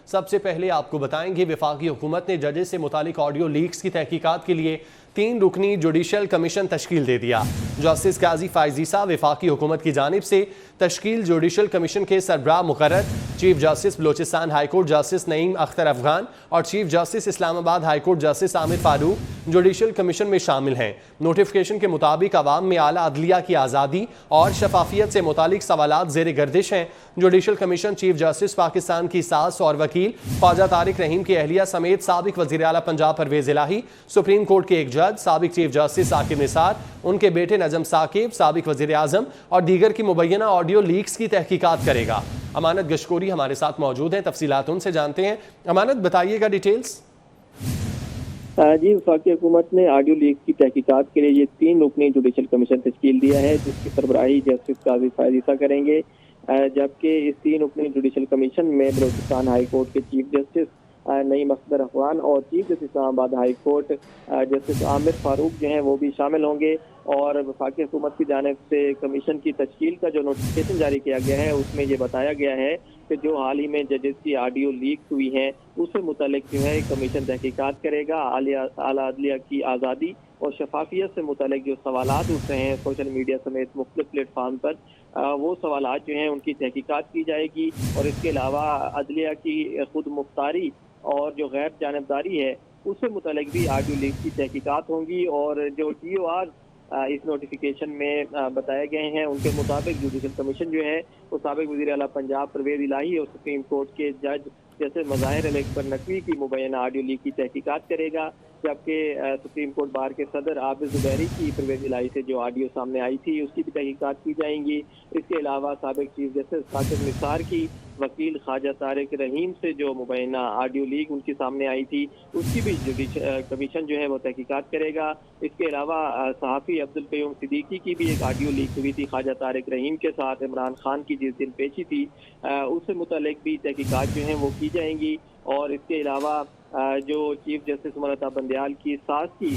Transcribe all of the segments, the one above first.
सबसे पहले आपको बताएंगे वफाकी हुकूमत ने जजेस से मुतालिक ऑडियो लीक्स की तहकीकात के लिए 3 रुकनी जुडिशल कमीशन तश्कील दे दिया। जस्टिस काजी फायज ईसा वफाकी हुकूमत की जानिब से तश्कील जुडिशल कमीशन के सरबराह मुकर्रर chief justice Balochistan high court justice Naeem Akhtar Afghan और chief justice Islamabad high court justice Aamir Farooq judicial commission में शामिल हैं। नोटिफिकेशन के मुताबिक अवाम में आला अदलिया की आज़ादी और शफाफियत से मुतालिक सवालात ज़ेर गर्दिश हैं। Judicial commission chief justice Pakistan की सास और वकील ख्वाजा तारिक रहीम की अहलिया समेत साबिक वज़ीर आला पंजाब परवेज़ इलाही, सुप्रीम कोर्ट के एक जज, साबिक चीफ जस्टिस साकिब निसार, उनके बेटे नजम साकिब, साबिक वज़ीर आज़म और दीगर की मुबैना ऑडियो लीक्स की तहकीकात करेगा। अमानत गशकोरी हमारे साथ मौजूद हैं, तफसीलात उनसे जानते हैं। अमानत, बताइएगा डिटेल्स। जी, वफाकी हुकूमत ने ऑडियो लीक की तहकीकात के लिए ये 3 रुकनी जुडिशल कमीशन तश्कील दिया है, जिसकी सरबराही जस्टिस काजी फायज ईसा करेंगे। जबकि इस 3 रुकनी जुडिशल कमीशन में बलोचिस्तान हाई कोर्ट के चीफ जस्टिस नईम अख्तर अफगान और chief justice Islamabad high court justice Aamir Farooq जो हैं वो भी शामिल होंगे। और वफाकी हुकूमत की जानिब से कमीशन की तश्कील का जो नोटिफिकेशन जारी किया गया है उसमें ये बताया गया है कि जो हाल ही में जजेस की ऑडियो लीक हुई हैं उससे मुतालिक जो है कमीशन तहकीकात करेगा। आला अदलिया की आज़ादी और शफाफियत से मुतालिक जो सवालात उठ रहे हैं सोशल मीडिया समेत मुख्तलिफ प्लेटफार्म पर, वो सवालात जो हैं उनकी तहकीकात की जाएगी। और इसके अलावा अदलिया की खुद मुख्तारी और जो गैर जानबदारी है उससे मुतालिक भी ऑडियो लीक की तहकीकात होंगी। और जो TOR इस नोटिफिकेशन में बताए गए हैं उनके मुताबिक जुडिशल कमीशन जो है वो साबिक वज़ीर आला पंजाब परवेज़ इलाही और सुप्रीम कोर्ट के जज जैसे मज़ाहिर अली अकबर नकवी की मुबैना ऑडियो लीक की तहकीकात करेगा। जबकि सुप्रीम कोर्ट बार के सदर आबिद ज़ुबैरी की परवेज़ इलाही से जो ऑडियो सामने आई थी उसकी भी तहकीकात की जाएंगी। इसके अलावा साबिक चीफ जस्टिस साकिब निसार की वकील ख्वाजा तारिक रहीम से जो मुबैना ऑडियो लीक उनकी सामने आई थी उसकी भी जुडिशल कमीशन जो है वो तहकीकात करेगा। इसके अलावा सहाफ़ी अब्दुल क़य्यूम सिद्दीकी की भी एक ऑडियो लीक हुई थी ख्वाजा तारिक रहीम के साथ इमरान खान की जिस दिन पेशी थी, उससे मुतालिक भी तहकीकात जो हैं वो की जाएंगी। और इसके अलावा जो चीफ जस्टिस उमर अता बंदयाल की सास की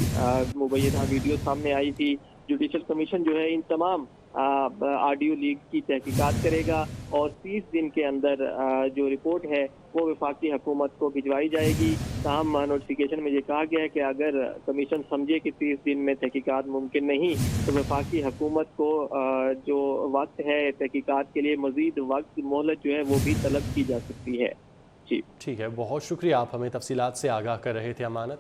मुबैना वीडियो सामने आई थी, जुडिशल कमीशन जो है इन तमाम ऑडियो लीक की तहकीकात करेगा और 30 दिन के अंदर जो रिपोर्ट है वो वफाकी हुकूमत को भिजवाई जाएगी। ताहम नोटिफिकेशन में ये कहा गया है कि अगर कमीशन समझे कि 30 दिन में तहकीकात मुमकिन नहीं तो वफाकी हुकूमत को जो वक्त है तहकीकात के लिए मज़ीद वक्त मोहलत जो है वो भी तलब की जा सकती है। जी ठीक है, बहुत शुक्रिया, आप हमें तफसीलात से आगाह कर रहे थे। अमानत।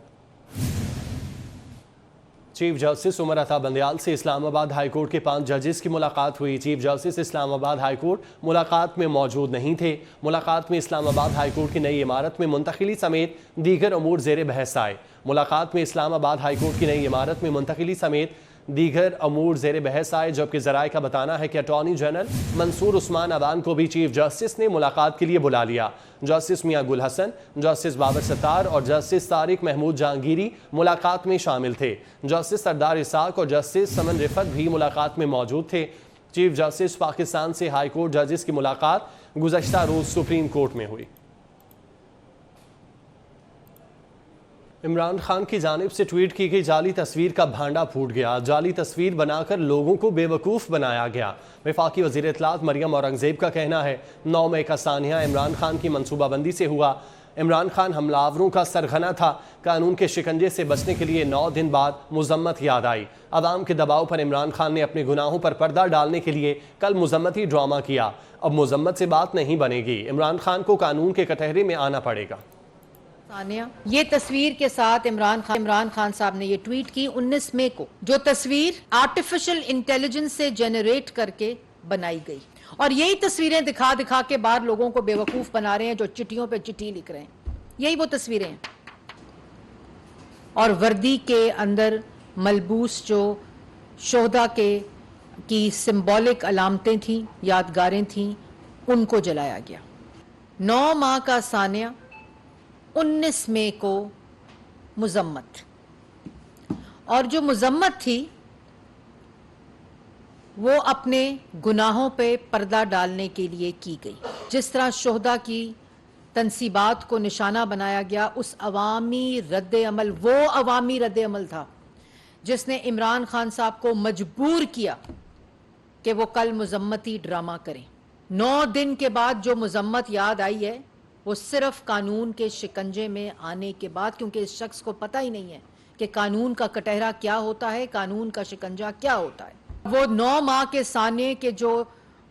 चीफ जस्टिस उमर अता बंदयाल से इस्लामाबाद हाई कोर्ट के 5 जजेस की मुलाकात हुई। Chief justice Islamabad high court मुलाकात में मौजूद नहीं थे। मुलाकात में इस्लामाबाद हाई कोर्ट की नई इमारत में मुंतकिली समेत दीगर अमूर ज़ेर बहस आए। मुलाकात में इस्लामाबाद हाई कोर्ट की नई इमारत में मुंतकिली समेत दीगर अमूर ज़ेर बहस आए, जबकि ज़राए का बताना है कि अटॉर्नी जनरल मंसूर उस्मान अवान को भी चीफ जस्टिस ने मुलाकात के लिए बुला लिया। जस्टिस मियां गुल हसन, जस्टिस बाबर सत्तार और जस्टिस तारिक महमूद जहांगीरी मुलाकात में शामिल थे। जस्टिस सरदार इसाक और जस्टिस समन रिफत भी मुलाकात में मौजूद थे। चीफ जस्टिस पाकिस्तान से हाई कोर्ट जजेस की मुलाकात गुज़श्ता रोज़ सुप्रीम कोर्ट में हुई। इमरान खान की जानिब से ट्वीट की गई जाली तस्वीर का भांडा फूट गया। जाली तस्वीर बनाकर लोगों को बेवकूफ़ बनाया गया। वफाकी वज़ीर इत्तलात मरियम औरंगज़ेब का कहना है 9 मई का सानिया इमरान खान की मनसूबाबंदी से हुआ। इमरान खान हमलावरों का सरगना था। कानून के शिकंजे से बचने के लिए 9 दिन बाद मुज़म्मत याद आई। अवाम के दबाव पर इमरान खान ने अपने गुनाहों पर पर्दा डालने के लिए कल मुज़म्मती ड्रामा किया। अब मुज़म्मत से बात नहीं बनेगी। इमरान खान को कानून के कटहरे में आना पड़ेगा। ये तस्वीर के साथ इमरान खान साहब ने ये ट्वीट की 19 मई को, जो तस्वीर आर्टिफिशियल इंटेलिजेंस से जनरेट करके बनाई गई। और यही तस्वीरें दिखा दिखा के बाहर लोगों को बेवकूफ बना रहे हैं, जो चिट्ठियों पे चिट्ठी लिख रहे हैं। यही वो तस्वीरें हैं। और वर्दी के अंदर मलबूस जो शोहदा की सिंबॉलिक अलामतें थीं, यादगारें थीं, उनको जलाया गया। 9 माह का सानिया, 19 मई को मुज़म्मत। और जो मुज़म्मत थी वो अपने गुनाहों पे पर्दा डालने के लिए की गई। जिस तरह शोहदा की तनसीबात को निशाना बनाया गया, उस अवामी रद्द अमल, वो अवामी रद्द अमल था जिसने इमरान खान साहब को मजबूर किया कि वो कल मुज़म्मती ड्रामा करें। 9 दिन के बाद जो मुज़म्मत याद आई है वो सिर्फ कानून के शिकंजे में आने के बाद, क्योंकि इस शख्स को पता ही नहीं है कि कानून का कटहरा क्या होता है, कानून का शिकंजा क्या होता है। वो 9 माह के साने के जो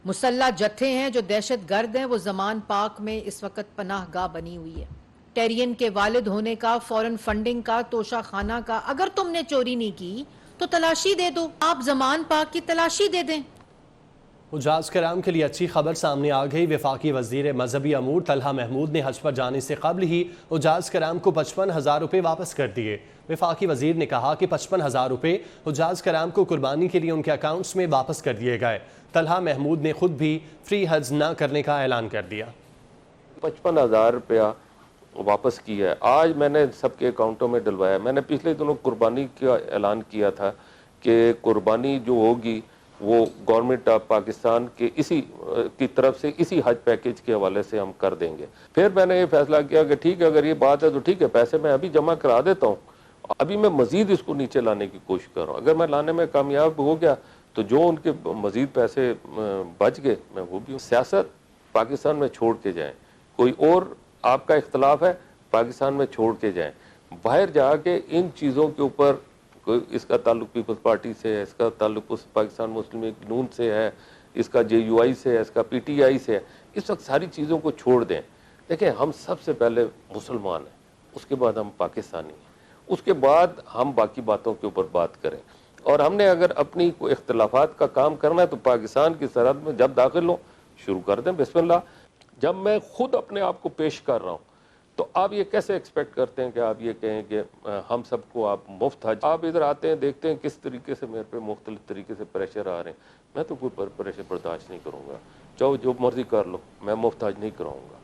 मुसल्ला जत्थे हैं, जो दहशत गर्द हैं, वो जमान पाक में इस वक्त पनाहगाह बनी हुई है। टेरियन के वालिद होने का, फॉरेन फंडिंग का, तोशा खाना का, अगर तुमने चोरी नहीं की तो तलाशी दे दो, आप जमान पाक की तलाशी दे दें। हुज्जाज कराम के लिए अच्छी खबर सामने आ गई। वफाकी वजीर मजहबी अमूर तलहा महमूद ने हज पर जाने से कबल ही हुज्जाज कराम को 55,000 रुपये वापस कर दिए। वफाकी वजीर ने कहा कि 55,000 रुपये हुज्जाज कराम को कुर्बानी के लिए उनके अकाउंट्स में वापस कर दिए गए। तलहा महमूद ने खुद भी फ्री हज न करने का ऐलान कर दिया। 55,000 रुपया वापस किया है, आज मैंने सबके अकाउंटों में डलवाया। मैंने पिछले दिनों कुर्बानी का ऐलान किया था कि कुर्बानी जो होगी वो गवर्नमेंट ऑफ पाकिस्तान के इसी की तरफ से इसी हज पैकेज के हवाले से हम कर देंगे। फिर मैंने ये फैसला किया कि ठीक है, अगर ये बात है तो ठीक है, पैसे मैं अभी जमा करा देता हूँ, अभी मैं मजीद इसको नीचे लाने की कोशिश कर रहा हूँ। अगर मैं लाने में कामयाब हो गया तो जो उनके मजीद पैसे बच गए मैं वो भी। सियासत पाकिस्तान में छोड़ के जाएं, कोई और आपका इख्तलाफ है पाकिस्तान में छोड़ के जाएं, बाहर जाके इन चीज़ों के ऊपर, इसका ताल्लुक पीपल्स पार्टी से है, इसका ताल्लुक पाकिस्तान मुस्लिम लीग नून से है, इसका JUI से है, इसका PTI से है, इस वक्त सारी चीज़ों को छोड़ दें। देखें, हम सबसे पहले मुसलमान हैं, उसके बाद हम पाकिस्तानी हैं, उसके बाद हम बाकी बातों के ऊपर बात करें। और हमने अगर अपनी कोई इख्तलाफात का काम करना है तो पाकिस्तान की सरहद में जब दाखिल हो शुरू कर दें, बिस्मिल्लाह। जब मैं खुद अपने आप को पेश कर रहा हूँ तो आप ये कैसे एक्सपेक्ट करते हैं कि आप ये कहें कि हम सबको आप मुफ्त हज। आप इधर आते हैं, देखते हैं किस तरीके से मेरे पे मुख्तलिफ तरीके से प्रेशर आ रहे हैं, मैं तो कोई प्रेशर बर्दाश्त नहीं करूँगा, चाहो जो मर्जी कर लो, मैं मुफ्त हज नहीं कराऊँगा।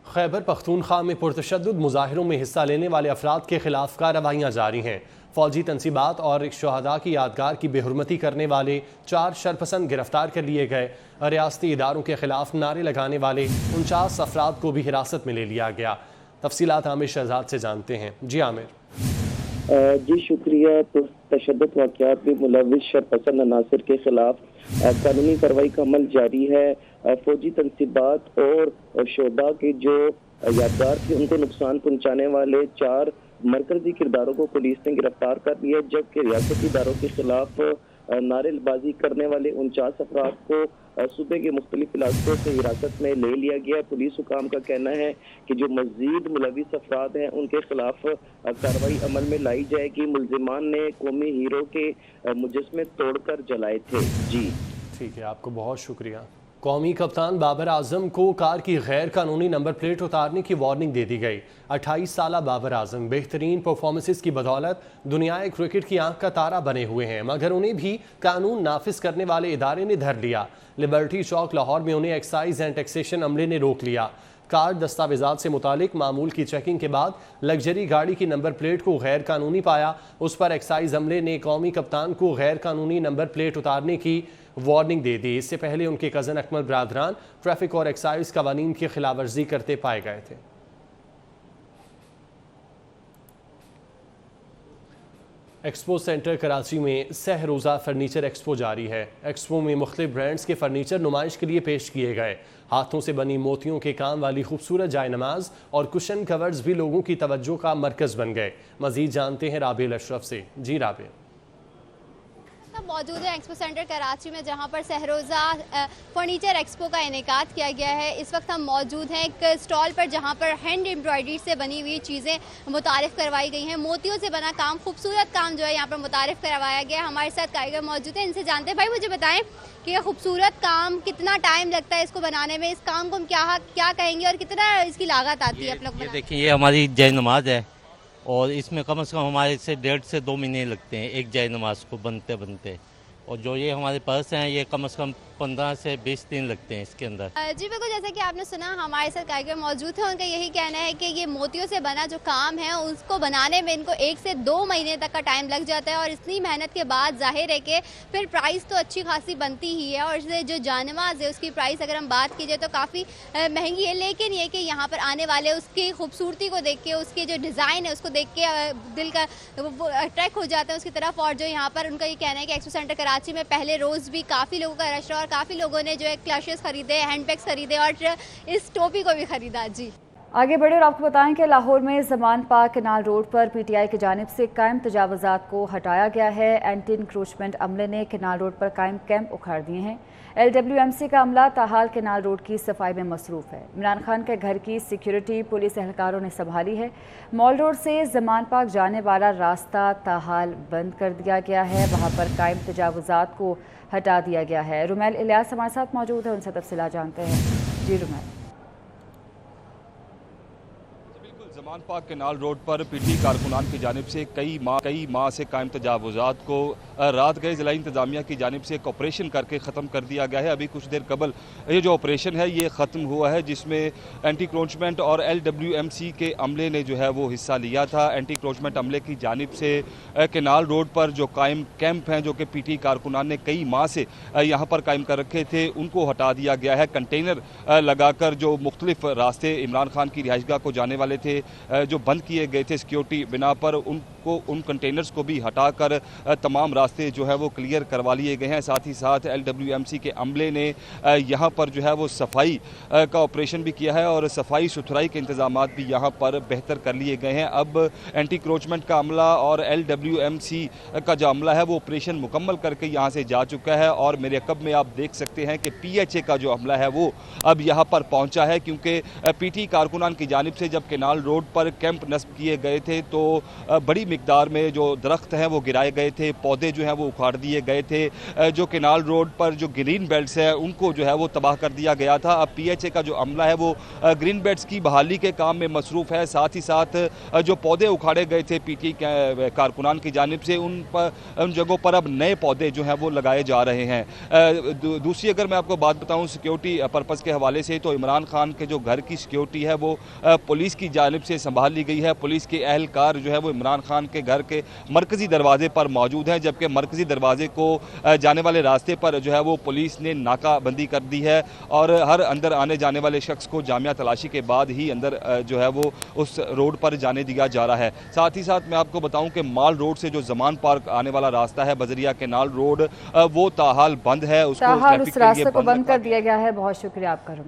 खैबर पख्तूनख्वा में पुरतशद्दुद मुजाहिरों में हिस्सा लेने वाले अफराद के खिलाफ कार्रवाइयाँ जारी हैं। फौजी तनसीबात और शहदा की यादगार की बेहुरमती करने वाले 4 शरपसंद गिरफ्तार कर लिए गए। रियासती इदारों के खिलाफ नारे लगाने वाले 49 अफराद को भी हिरासत में ले लिया गया। तफसीलात आमिर शहजाद से जानते हैं। जी आमिर। जी शुक्रिया। तशद्दुद वाक़यात में मुलव्विस शरपसंद अनासर के खिलाफ कानूनी कार्रवाई का अमल जारी है। फौजी तनसीबात और शोधा के जो यादगार थे उनको नुकसान पहुँचाने वाले 4 मरकजी किरदारों को पुलिस ने गिरफ्तार कर लिया, जबकि रियासती इदारों के खिलाफ नारेबाजी करने वाले 49 अफराद को सूबे के मुख्तलिफ इलाकों से हिरासत में ले लिया गया। पुलिस हुकाम का कहना है कि जो मजीद मुलविस अफराद हैं उनके खिलाफ कार्रवाई अमल में लाई जाएगी। मुलजिमान ने कौमी हीरो के मुजस्मे तोड़कर जलाए थे। जी ठीक है, आपको बहुत शुक्रिया। कौमी कप्तान बाबर आजम को कार की गैर कानूनी नंबर प्लेट उतारने की वार्निंग दे दी गई। 28 साला बाबर आजम बेहतरीन परफॉर्मेंसेस की बदौलत दुनियाई क्रिकेट की आंख का तारा बने हुए हैं, मगर उन्हें भी कानून नाफिज करने वाले इदारे ने धर लिया। लिबर्टी चौक लाहौर में उन्हें एक्साइज एंड टैक्सेशन अमले ने रोक लिया। कार्ड दस्तावेजात से मुतालिक मामूल की चेकिंग के बाद लग्जरी गाड़ी की नंबर प्लेट को गैर कानूनी पाया। उस पर एक्साइज अमले ने कौमी कप्तान को गैर कानूनी नंबर प्लेट उतारने की वार्निंग दे दी। इससे पहले उनके कज़न अकमल बरादरान ट्रैफिक और एक्साइज कवानीन की खिलाफवर्जी करते पाए गए थे। एक्सपो सेंटर कराची में सह रोज़ा फर्नीचर एक्सपो जारी है। एक्सपो में मुख्तलिफ ब्रांड्स के फर्नीचर नुमाइश के लिए पेश किए गए। हाथों से बनी मोतियों के काम वाली खूबसूरत जाय नमाज और कुशन कवर्स भी लोगों की तवज्जो का मरकज़ बन गए। मज़ीद जानते हैं राबिल अशरफ से। जी राबिल। मौजूद है एक्सपो सेंटर कराची में, जहां पर सहरोज़ा फर्नीचर एक्सपो का इनेकाद किया गया है। इस वक्त हम मौजूद हैं एक स्टॉल पर जहां पर हैंड एम्ब्रॉयडरी से बनी हुई चीज़ें मुतारिफ करवाई गई हैं। मोतियों से बना काम, खूबसूरत काम जो है यहाँ पर मुतारिफ करवाया गया है। हमारे साथ कारीगर मौजूद हैं, इनसे जानते हैं। भाई मुझे बताएं कि ये खूबसूरत काम कितना टाइम लगता है इसको बनाने में, इस काम को हम क्या कहेंगे और कितना इसकी लागत आती है आप लोग? देखिए, ये हमारी जय नमाज है और इसमें कम से कम हमारे से 1.5 से 2 महीने लगते हैं एक जय नमाज को बनते बनते। और जो ये हमारे पर्स हैं ये कम से कम 15 से 20 दिन लगते हैं इसके अंदर। जी बिल्कुल, जैसा कि आपने सुना हमारे साथ कारीगर मौजूद है, उनका यही कहना है कि ये मोतियों से बना जो काम है उसको बनाने में इनको 1 से 2 महीने तक का टाइम लग जाता है। और इतनी मेहनत के बाद जाहिर है कि फिर प्राइस तो अच्छी खासी बनती ही है। और जो जानमाज है उसकी प्राइस अगर हम बात कीजिए तो काफ़ी महंगी है, लेकिन ये कि यहाँ पर आने वाले उसकी खूबसूरती को देख के, उसके जो डिज़ाइन है उसको देख के दिल का अट्रैक्ट हो जाता है उसकी तरफ। और जो यहाँ पर उनका ये कहना है कि एक्सपो सेंटर कराची में पहले रोज़ भी काफ़ी लोगों का रश रहा और काफ़ी लोगों ने जो है क्लचेस खरीदे, हैंड बैग्स खरीदे और इस टोपी को भी खरीदा। जी आगे बढ़े और आपको बताएं कि लाहौर में ज़मान पार्क केनाल रोड पर पीटीआई की जानिब से कायम तजावुज़ात को हटाया गया है। एंटी इंक्रोचमेंट अमले ने केनाल रोड पर कायम कैंप उखाड़ दिए हैं। LWMC का अमला ताहाल केनाल रोड की सफाई में मसरूफ़ है। इमरान खान के घर की सिक्योरिटी पुलिस एहलकारों ने संभाली है। मॉल रोड से ज़मान पार्क जाने वाला रास्ता ताहाल बंद कर दिया गया है। वहाँ पर कायम तजावुज़ात को हटा दिया गया है। रुमैल इलियास हमारे साथ मौजूद है, उनसे तफसीलात जानते हैं। जी रुमैल। ज़मान पार्क केनाल रोड पर पीटी कारकुनान की जानिब से कई माह से कायम तजावुज़ात को रात गए ज़िला इंतज़ामिया की जानिब से एक ऑपरेशन करके ख़त्म कर दिया गया है। अभी कुछ देर कबल ये जो ऑपरेशन है ये ख़त्म हुआ है, जिसमें एंटी क्रोचमेंट और LWMC के अमले ने जो है वो हिस्सा लिया था। एंटी क्रोचमेंट अमले की जानिब से केनाल रोड पर जो कायम कैंप हैं, जो कि पीटी कारकुनान ने कई माह से यहाँ पर कायम कर रखे थे, उनको हटा दिया गया है। कंटेनर लगाकर जो मुख्तलिफ रास्ते इमरान खान की रिहाइशगाह को जाने वाले थे, जो बंद किए गए थे सिक्योरिटी बिना पर, उन कंटेनर्स को भी हटाकर तमाम रास्ते जो है वो क्लियर करवा लिए गए हैं। साथ ही साथ LWMC के अमले ने यहाँ पर जो है वो सफाई का ऑपरेशन भी किया है और सफाई सुथराई के इंतजाम भी यहाँ पर बेहतर कर लिए गए हैं। अब एंटी क्रोचमेंट का अमला और LWMC का जो अमला है वो ऑपरेशन मुकम्मल करके यहाँ से जा चुका है और मेरे अकब में आप देख सकते हैं कि PHA का जो अमला है वो अब यहाँ पर पहुँचा है, क्योंकि पीटी कारकुनान की जानिब से जब केनाल रोड पर कैंप नस्ब किए गए थे तो बड़ी मिकदार में जो दरख्त हैं वो गिराए गए थे, पौधे जो हैं वो उखाड़ दिए गए थे। जो केनाल रोड पर जो ग्रीन बेल्ट्स हैं उनको जो है वो तबाह कर दिया गया था। अब PHA का जो अमला है वो ग्रीन बेल्ट्स की बहाली के काम में मसरूफ़ है। साथ ही साथ जो पौधे उखाड़े गए थे पीटी कारकुनान की जानिब से उन जगहों पर अब नए पौधे जो हैं वो लगाए जा रहे हैं। दूसरी अगर मैं आपको बात बताऊँ सिक्योरिटी पर्पज़ के हवाले से, तो इमरान खान के जो घर की सिक्योरिटी है वो पुलिस की जानिब से संभाल ली गई है। पुलिस के एहलकार जो है वो इमरान खान के घर के मरकज़ी दरवाजे पर मौजूद हैं, जबकि मरकज़ी दरवाजे को जाने वाले रास्ते पर जो है वो पुलिस ने नाकाबंदी कर दी है और हर अंदर आने जाने वाले शख्स को जामिया तलाशी के बाद ही अंदर जो है वो उस रोड पर जाने दिया जा रहा है। साथ ही साथ मैं आपको बताऊं कि माल रोड से जो ज़मान पार्क आने वाला रास्ता है बजरिया केनाल रोड, वो ताहाल बंद है। उसको उस रास्ते को बंद कर दिया गया है। बहुत शुक्रिया आपका।